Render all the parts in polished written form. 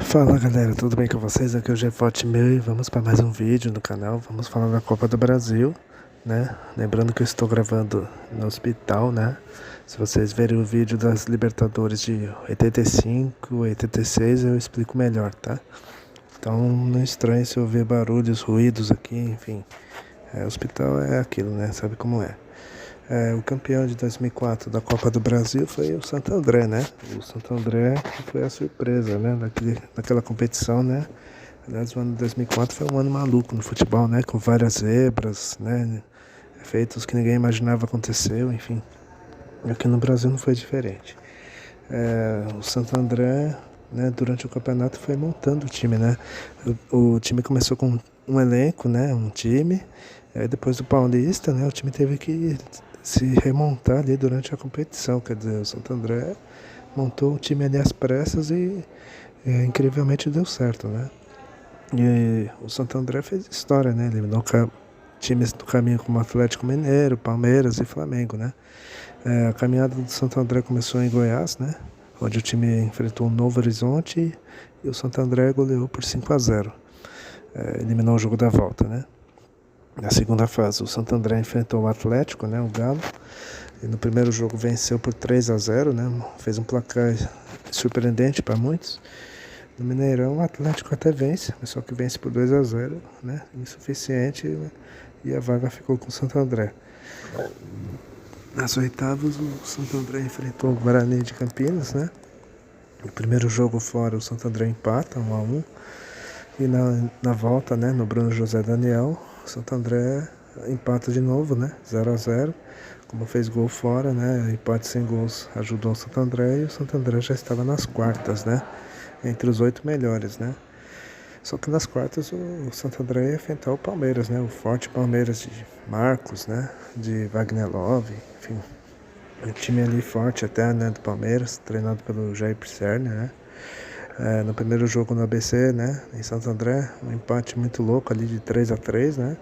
Fala galera, tudo bem com vocês? Aqui é o Jefote meu e vamos para mais um vídeo no canal. Vamos falar da Copa do Brasil, né? Lembrando que eu estou gravando no hospital, né? Se vocês verem o vídeo das Libertadores de 85, 86, eu explico melhor, tá? Então não estranhe se eu ver barulhos, ruídos aqui, enfim. Hospital é aquilo, né? Sabe como é. O campeão de 2004 da Copa do Brasil foi o Santo André, né? O Santo André que foi a surpresa, né? Daquela competição, né? Aliás, o ano de 2004 foi um ano maluco no futebol, né? Com várias zebras, né? Feitos que ninguém imaginava aconteceu, enfim. Aqui no Brasil não foi diferente. O Santo André, né? Durante o campeonato foi montando o time, né? O time começou com um elenco, né? Um time. Aí depois do Paulista, né? O time teve que se remontar ali durante a competição. Quer dizer, o Santo André montou o time ali às pressas e incrivelmente deu certo, né? E o Santo André fez história, né? Eliminou times do caminho como Atlético Mineiro, Palmeiras e Flamengo, né? A caminhada do Santo André começou em Goiás, né? Onde o time enfrentou o Novo Horizonte e o Santo André goleou por 5-0. Eliminou o jogo da volta, né? Na segunda fase, o Santo André enfrentou o Atlético, né, o Galo, e no primeiro jogo venceu por 3-0, né, fez um placar surpreendente para muitos. No Mineirão, o Atlético até vence, mas só que vence por 2-0, né, insuficiente, né, e a vaga ficou com o Santo André. Nas oitavas, o Santo André enfrentou o Guarani de Campinas, né. No primeiro jogo fora, o Santo André empata 1-1. E na volta, né, no Bruno José Daniel, o Santo André empata de novo, né, 0-0. Como fez gol fora, né, empate sem gols ajudou o Santo André e o Santo André já estava nas quartas, né, entre os 8 melhores, né. Só que nas quartas o Santo André ia enfrentar o Palmeiras, né, o forte Palmeiras de Marcos, né, de Wagner Love, enfim. Um time ali forte até, né, do Palmeiras, treinado pelo Jair Pisserni, né. No primeiro jogo no ABC, né, em Santo André, um empate muito louco ali de 3-3, né,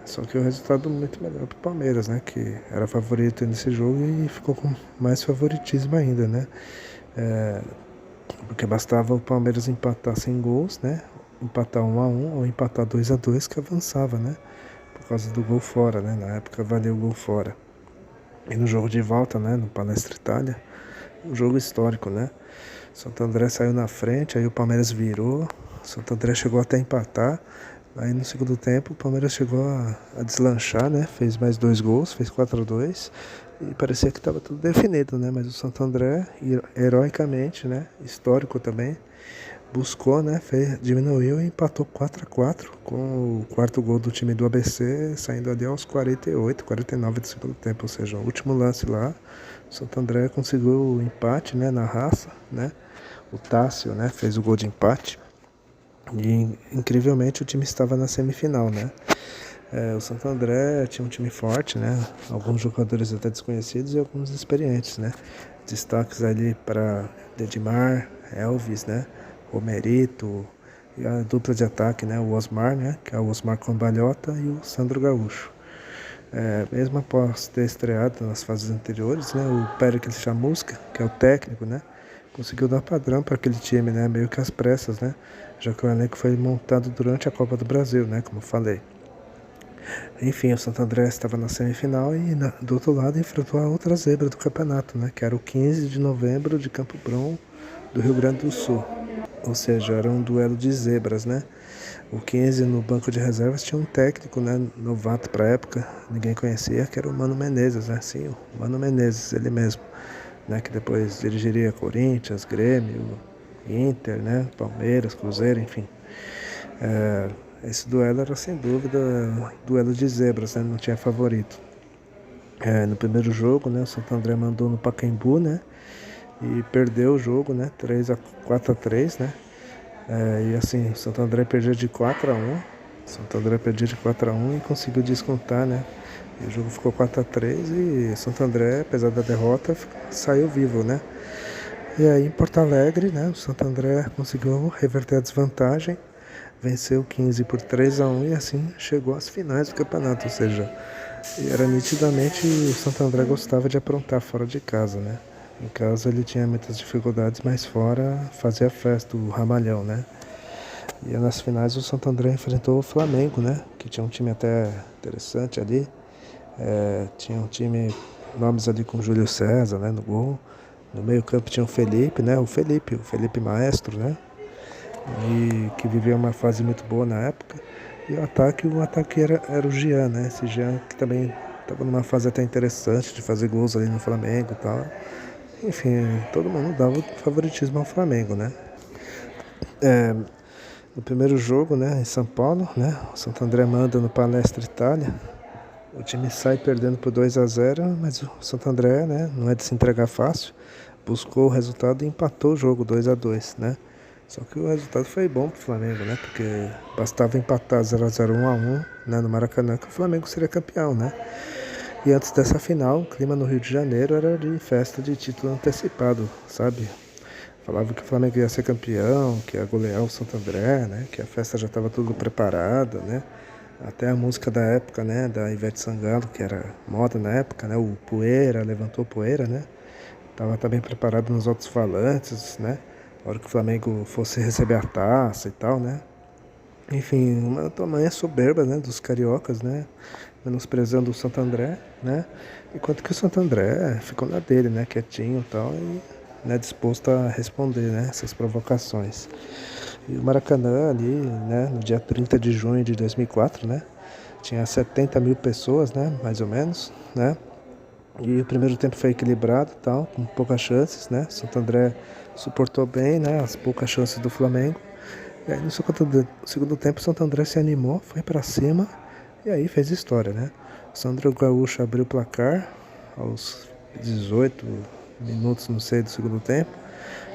só que o resultado muito melhor para o Palmeiras, né, que era favorito nesse jogo e ficou com mais favoritismo ainda, né, porque bastava o Palmeiras empatar sem gols, né, empatar 1-1 ou empatar 2-2 que avançava, né, por causa do gol fora, né, na época valeu o gol fora. E no jogo de volta, né, no Palestra Itália, um jogo histórico, né, Santo André saiu na frente, aí o Palmeiras virou, Santo André chegou até a empatar, aí no segundo tempo o Palmeiras chegou a deslanchar, né? Fez mais 2 gols, fez 4-2 e parecia que estava tudo definido, né? Mas o Santo André, heroicamente, né? Histórico também, buscou, né? Diminuiu e empatou 4-4 com o quarto gol do time do ABC saindo ali aos 48, 49 do segundo tempo, ou seja, o último lance lá, o Santo André conseguiu o empate, né? Na raça, né? O Tássio, né, fez o gol de empate e incrivelmente o time estava na semifinal, né. O Santo André tinha um time forte, né, alguns jogadores até desconhecidos e alguns experientes, né. Destaques ali para Dedimar, Elvis, né, Romerito e a dupla de ataque, né, o Osmar, né, que é o Osmar Cambalhota e o Sandro Gaúcho. Mesmo após ter estreado nas fases anteriores, né, o Péricles Chamusca, que é o técnico, né, conseguiu dar padrão para aquele time, né, meio que às pressas, né, já que o elenco foi montado durante a Copa do Brasil, né, como eu falei. Enfim, o Santo André estava na semifinal e do outro lado enfrentou a outra zebra do campeonato, né, que era o 15 de novembro de Campo Bom, do Rio Grande do Sul. Ou seja, era um duelo de zebras, né. O 15 no banco de reservas tinha um técnico, né, novato para a época, ninguém conhecia, que era o Mano Menezes, né, sim, o Mano Menezes, ele mesmo, né, que depois dirigiria Corinthians, Grêmio, Inter, né, Palmeiras, Cruzeiro, enfim. Esse duelo era sem dúvida duelo de zebras, né, não tinha favorito. No primeiro jogo, né, o Santo André mandou no Pacaembu, né, e perdeu o jogo, né, 4-3, né. E assim, o Santo André perdia de 4-1. Santo André perdia de 4-1 e conseguiu descontar, né? E o jogo ficou 4-3 e Santo André, apesar da derrota, saiu vivo, né? E aí em Porto Alegre, né, o Santo André conseguiu reverter a desvantagem, venceu o 15 por 3-1 e assim chegou às finais do campeonato, ou seja, era nitidamente o Santo André gostava de aprontar fora de casa, né? Em casa ele tinha muitas dificuldades, mas fora fazia festa, o Ramalhão, né? E nas finais o Santo André enfrentou o Flamengo, né? Que tinha um time até interessante ali. Tinha um time, nomes ali com Júlio César, né? No gol. No meio campo tinha o Felipe, né? O Felipe Maestro, né? E que vivia uma fase muito boa na época. E o ataque era o Jean, né? Esse Jean que também estava numa fase até interessante de fazer gols ali no Flamengo e tal. Enfim, todo mundo dava favoritismo ao Flamengo, né? No primeiro jogo, né, em São Paulo, né, o Santo André manda no Palestra Itália. O time sai perdendo por 2-0, mas o Santo André, né, não é de se entregar fácil. Buscou o resultado e empatou o jogo 2-2, né? Só que o resultado foi bom pro Flamengo, né? Porque bastava empatar 0-0, 1-1, né, no Maracanã, que o Flamengo seria campeão, né? E antes dessa final, o clima no Rio de Janeiro era de festa de título antecipado, sabe? Falava que o Flamengo ia ser campeão, que ia golear o Santo André, né? Que a festa já estava tudo preparada, né? Até a música da época, né? Da Ivete Sangalo, que era moda na época, né? O Poeira, levantou Poeira, né? Tava também preparado nos alto-falantes, né? Na hora que o Flamengo fosse receber a taça e tal, né? Enfim, uma tamanha soberba, né? Dos cariocas, né? Menosprezando o Santo André, né? Enquanto que o Santo André ficou na dele, né? Quietinho e tal, e né, disposto a responder, né, essas provocações. E o Maracanã ali, né, no dia 30 de junho de 2004, né, tinha 70 mil pessoas, né, mais ou menos, né, e o primeiro tempo foi equilibrado, tal, com poucas chances, né, Santo André suportou bem, né, as poucas chances do Flamengo. E aí no segundo tempo o Santo André se animou, foi para cima e aí fez história, né. O Sandro Gaúcho abriu o placar aos 18 minutos, não sei, do segundo tempo.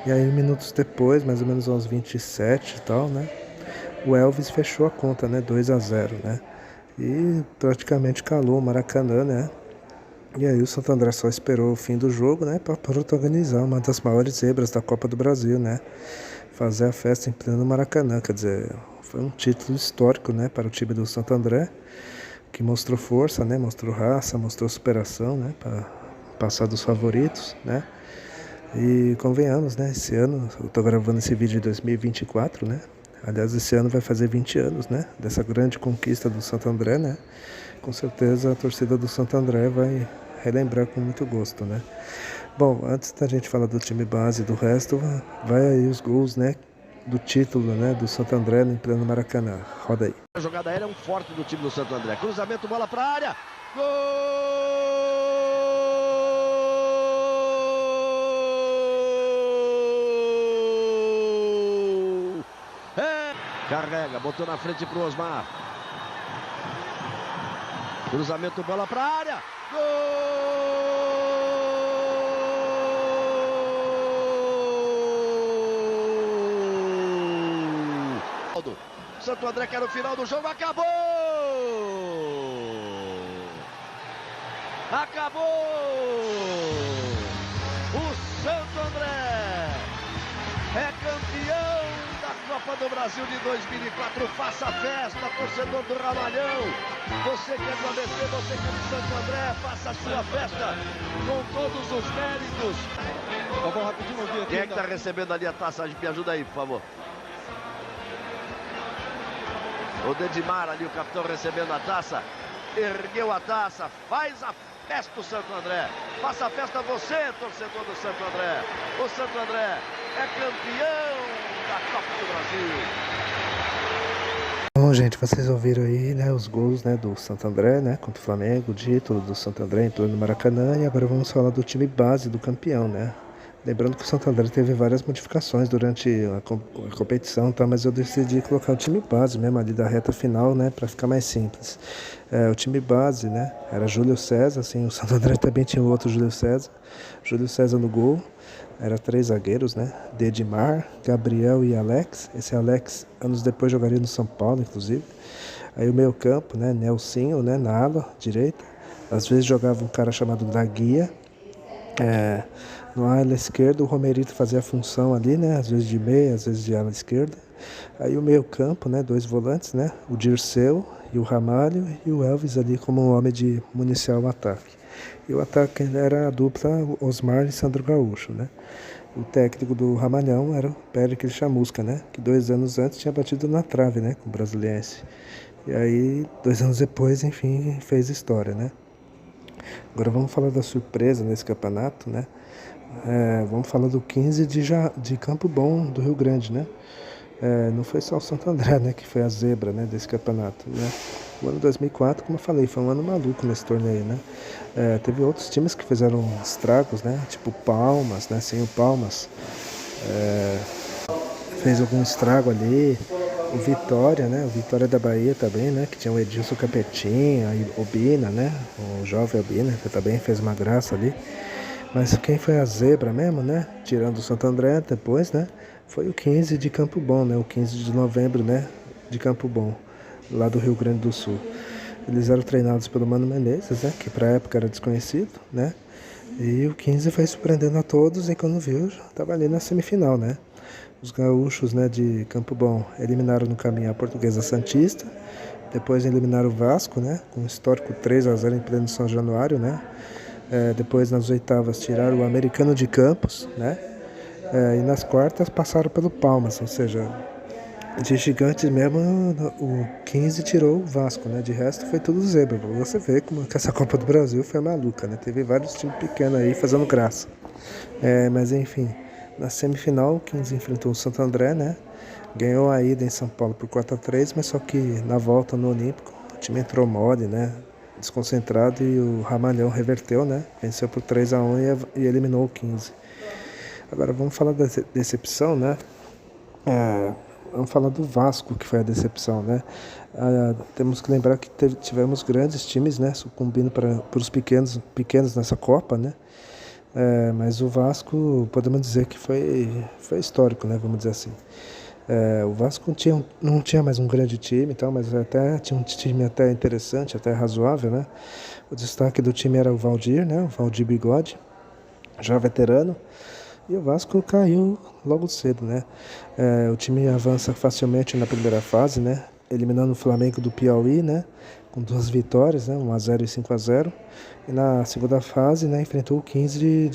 E aí, minutos depois, mais ou menos aos 27 e tal, né? O Elvis fechou a conta, né? 2-0, né? E praticamente calou o Maracanã, né? E aí o Santo André só esperou o fim do jogo, né? Para protagonizar uma das maiores zebras da Copa do Brasil, né? Fazer a festa em pleno Maracanã, quer dizer, foi um título histórico, né? Para o time do Santo André, que mostrou força, né? Mostrou raça, mostrou superação, né? Para passar dos favoritos, né? E convenhamos, né? Esse ano, eu tô gravando esse vídeo em 2024, né? Aliás, esse ano vai fazer 20 anos, né? Dessa grande conquista do Santo André, né? Com certeza a torcida do Santo André vai relembrar com muito gosto, né? Bom, antes da gente falar do time base e do resto, vai aí os gols, né? Do título, né? Do Santo André em pleno Maracanã. Roda aí. A jogada aérea é um forte do time do Santo André. Cruzamento, bola pra área. Gol! Carrega, botou na frente pro Osmar. Cruzamento, bola pra área. Gol! Santo André quer o final do jogo, acabou! Acabou! O Santo André é campeão da Copa do Brasil de 2004. Faça festa, torcedor do Ramalhão. Você que é do ABC, você que é do Santo André, faça a sua festa com todos os méritos. Vamos rapidinho ouvir aqui. Quem é que está recebendo ali a taça? Me ajuda aí, por favor. O Dedimar ali, o capitão, recebendo a taça. Ergueu a taça, faz a festa do Santo André. Faça a festa você, torcedor do Santo André. O Santo André é campeão da Copa do Brasil. Bom, gente, vocês ouviram aí, né, os gols, né, do Santo André, né, contra o Flamengo, o título do Santo André em pleno Maracanã, e agora vamos falar do time base do campeão, né. Lembrando que o Santo André teve várias modificações durante a competição, tá? Mas eu decidi colocar o time base mesmo ali da reta final, né? Para ficar mais simples. O time base, né? Era Júlio César, assim, o Santo André também tinha o outro Júlio César. Júlio César no gol. Era 3 zagueiros, né? Dedimar, Gabriel e Alex. Esse Alex, anos depois, jogaria no São Paulo, inclusive. Aí o meio campo, né? Nelsinho, né? Na ala direita. Às vezes jogava um cara chamado Daguia. No ala esquerda, o Romerito fazia a função ali, né? Às vezes de meia, às vezes de ala esquerda. Aí o meio campo, né? 2 volantes, né? O Dirceu e o Ramalho, e o Elvis ali como um homem de municiar o ataque. E o ataque era a dupla Osmar e Sandro Gaúcho, né? O técnico do Ramalhão era o Péricles Chamusca, né? Que 2 anos antes tinha batido na trave, né? Com o Brasiliense. E aí, 2 anos depois, enfim, fez história, né? Agora vamos falar da surpresa nesse campeonato, né? Vamos falar do 15 de Campo Bom, do Rio Grande, né? Não foi só o Santo André, né, que foi a zebra, né, desse campeonato, né? O ano 2004, como eu falei, foi um ano maluco nesse torneio, né? Teve outros times que fizeram estragos, né? Tipo Palmas, né? Sem o Palmas, fez algum estrago ali. O Vitória, né? O Vitória da Bahia também, né? Que tinha o Edilson Capetinha, o Bina, né? O jovem Bina, que também fez uma graça ali. Mas quem foi a zebra mesmo, né? Tirando o Santo André depois, né? Foi o 15 de Campo Bom, né? O 15 de novembro, né? De Campo Bom, lá do Rio Grande do Sul. Eles eram treinados pelo Mano Menezes, né? Que pra época era desconhecido, né? E o 15 foi surpreendendo a todos e quando viu, estava ali na semifinal, né? Os gaúchos, né, de Campo Bom eliminaram no caminho a Portuguesa Santista, depois eliminaram o Vasco, né? Com um histórico 3-0 em pleno São Januário, né? Depois nas oitavas tiraram o Americano de Campos, né? E nas quartas passaram pelo Palmas, ou seja, de gigantes mesmo o 15 tirou o Vasco, né? De resto foi tudo zebra. Você vê como que essa Copa do Brasil foi maluca, né? Teve vários times pequenos aí fazendo graça. Mas enfim, na semifinal o 15 enfrentou o Santo André, né? Ganhou a ida em São Paulo por 4-3, mas só que na volta no Olímpico o time entrou mole, né? Desconcentrado e o Ramalhão reverteu, né? Venceu por 3-1 e eliminou o 15. Agora vamos falar da decepção, né? Vamos falar do Vasco, que foi a decepção, né? Temos que lembrar que tivemos grandes times, né? Sucumbindo para os pequenos nessa Copa, né? Mas o Vasco, podemos dizer que foi histórico, né? Vamos dizer assim. O Vasco não tinha mais um grande time, tal, mas até tinha um time até interessante, até razoável, né? O destaque do time era o Valdir, né? O Valdir Bigode, já veterano. E o Vasco caiu logo cedo, né? O time avança facilmente na primeira fase, né? Eliminando o Flamengo do Piauí, né? Com 2 vitórias, né? 1-0 e 5-0. E na segunda fase, né? Enfrentou o 15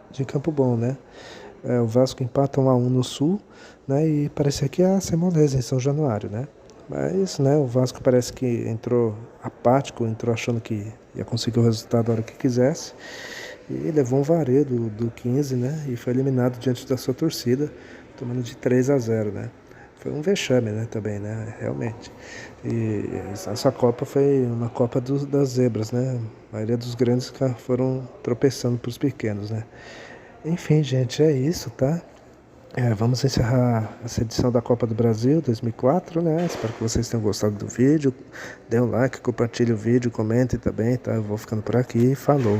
de Campo Bom, né? O Vasco empata 1-1 no Sul, né? E parecia que ia ser moleza em São Januário, né? Mas, né? O Vasco parece que entrou apático, entrou achando que ia conseguir o resultado a hora que quisesse. E levou um vareio do 15, né? E foi eliminado diante da sua torcida, tomando de 3-0, né? Foi um vexame, né? Também, né? Realmente. E essa Copa foi uma Copa das zebras, né? A maioria dos grandes foram tropeçando para os pequenos, né? Enfim, gente, é isso, tá? Vamos encerrar essa edição da Copa do Brasil 2004, né? Espero que vocês tenham gostado do vídeo. Dê um like, compartilhe o vídeo, comente também, tá? Eu vou ficando por aqui. Falou!